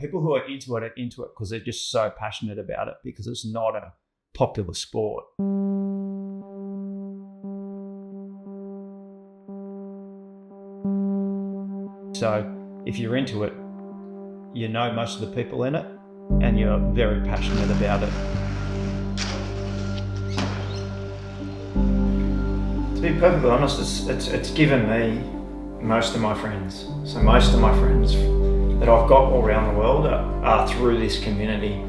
People who are into it because they're just so passionate about it, because it's not a popular sport. So if you're into it, you know most of the people in it and you're very passionate about it. To be perfectly honest, it's given me most of my friends. So most of my friends that I've got all around the world are through this community.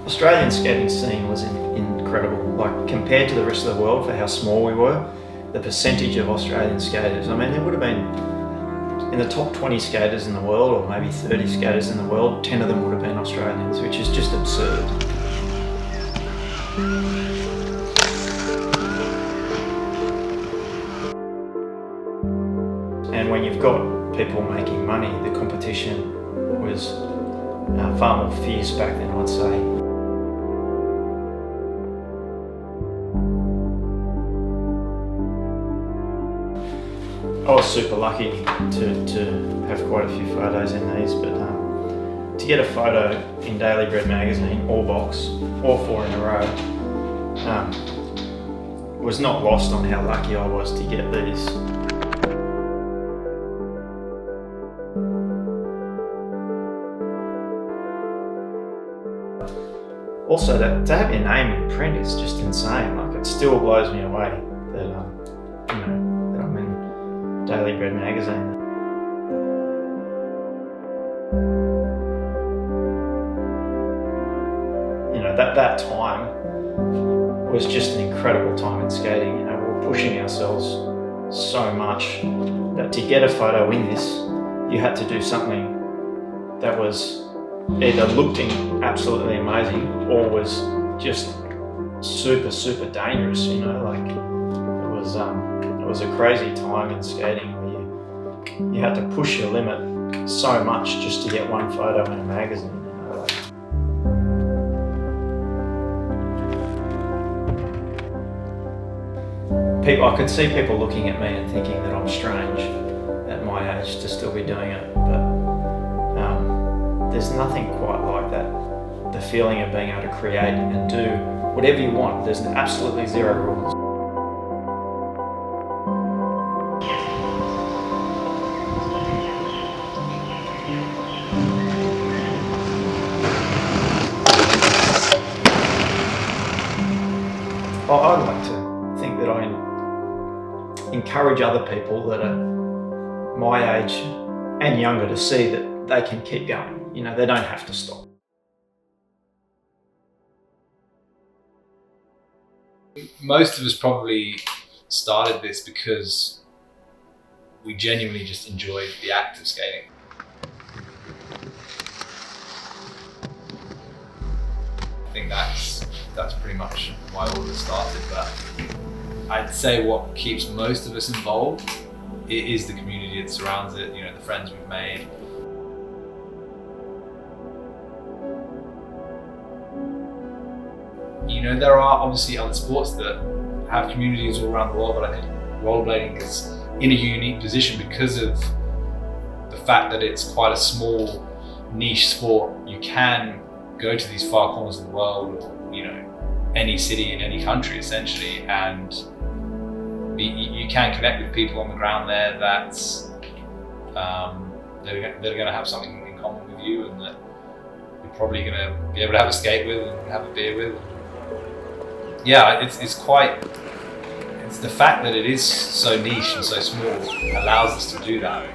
Australian skating scene was incredible. Like, compared to the rest of the world for how small we were, the percentage of Australian skaters, I mean, there would have been, in the top 20 skaters in the world, or maybe 30 skaters in the world, 10 of them would have been Australians, which is just absurd. And when you've got people making money, the competition was far more fierce back then, I'd say. I was super lucky to have quite a few photos in these, but to get a photo in Daily Bread magazine, all box, all 4 in a row, was not lost on how lucky I was to get these. Also, to have your name in print is just insane. Like, it still blows me away that that I'm in Daily Bread magazine. That time was just an incredible time in skating. We were pushing ourselves so much that to get a photo in this, you had to do something that was either looking absolutely amazing or was just super, super dangerous. Like, it was a crazy time in skating where you had to push your limit so much just to get one photo in a magazine. I could see people looking at me and thinking that I'm strange at my age to still be doing it, but there's nothing quite like that. The feeling of being able to create and do whatever you want. There's absolutely zero rules. I'd like to think that I encourage other people that are my age and younger to see that they can keep going. They don't have to stop. Most of us probably started this because we genuinely just enjoyed the act of skating. I think that's pretty much why all of it started, but I'd say what keeps most of us involved is the community that surrounds it, the friends we've made. There are obviously other sports that have communities all around the world, but I think rollerblading is in a unique position because of the fact that it's quite a small niche sport. You can go to these far corners of the world, or any city in any country essentially, and you can connect with people on the ground there that's they're going to have something in common with you, and that you're probably going to be able to have a skate with and have a beer with. Yeah, it's the fact that it is so niche and so small allows us to do that.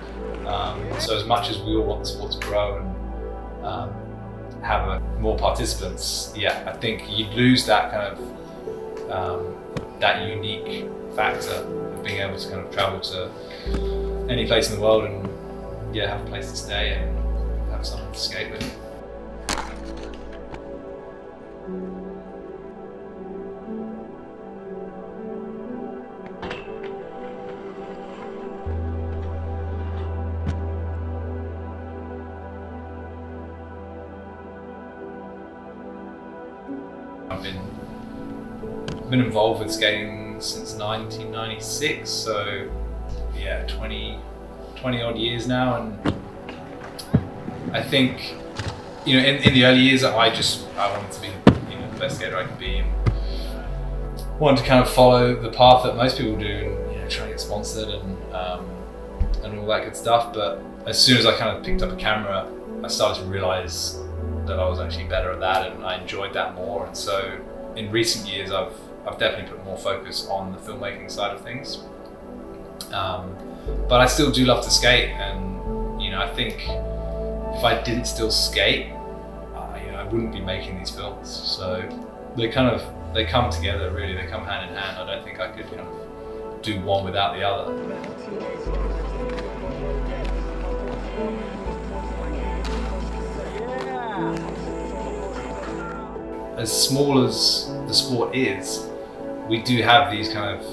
So as much as we all want the sport to grow and have more participants, I think you'd lose that kind of that unique factor of being able to kind of travel to any place in the world and have a place to stay and have someone to skate with. I've been been involved with skating since 1996, so yeah, 20 odd years now. And I think, you know, in the early years, I wanted to be, you know, the best skater I could be, and wanted to kind of follow the path that most people do, and, you know, try to get sponsored and all that good stuff. But as soon as I kind of picked up a camera, I started to realize that I was actually better at that, and I enjoyed that more. And so in recent years, I've definitely put more focus on the filmmaking side of things. But I still do love to skate, and, you know, I think if I didn't still skate, you know, I wouldn't be making these films. So they come together, really. They come hand in hand. I don't think I could, you know, do one without the other. As small as the sport is, we do have these kind of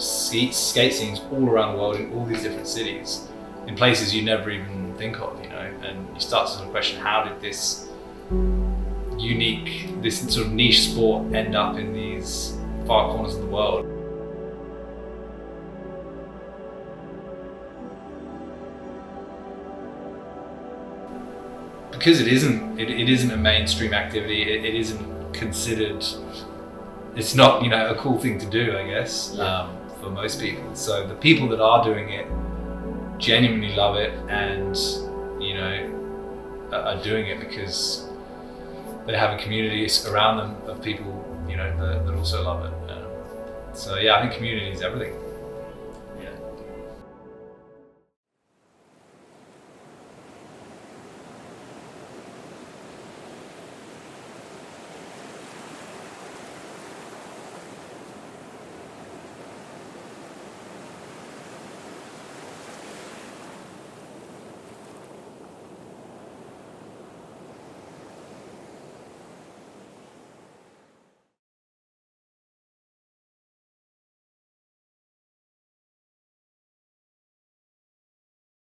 skate scenes all around the world, in all these different cities, in places you never even think of, you know. And you start to sort of question, how did this sort of niche sport end up in these far corners of the world? Because it isn't a mainstream activity. It isn't considered. It's not, you know, a cool thing to do, I guess, for most people. So the people that are doing it genuinely love it, and, you know, are doing it because they have a community around them of people, you know, that also love it. So yeah, I think community is everything.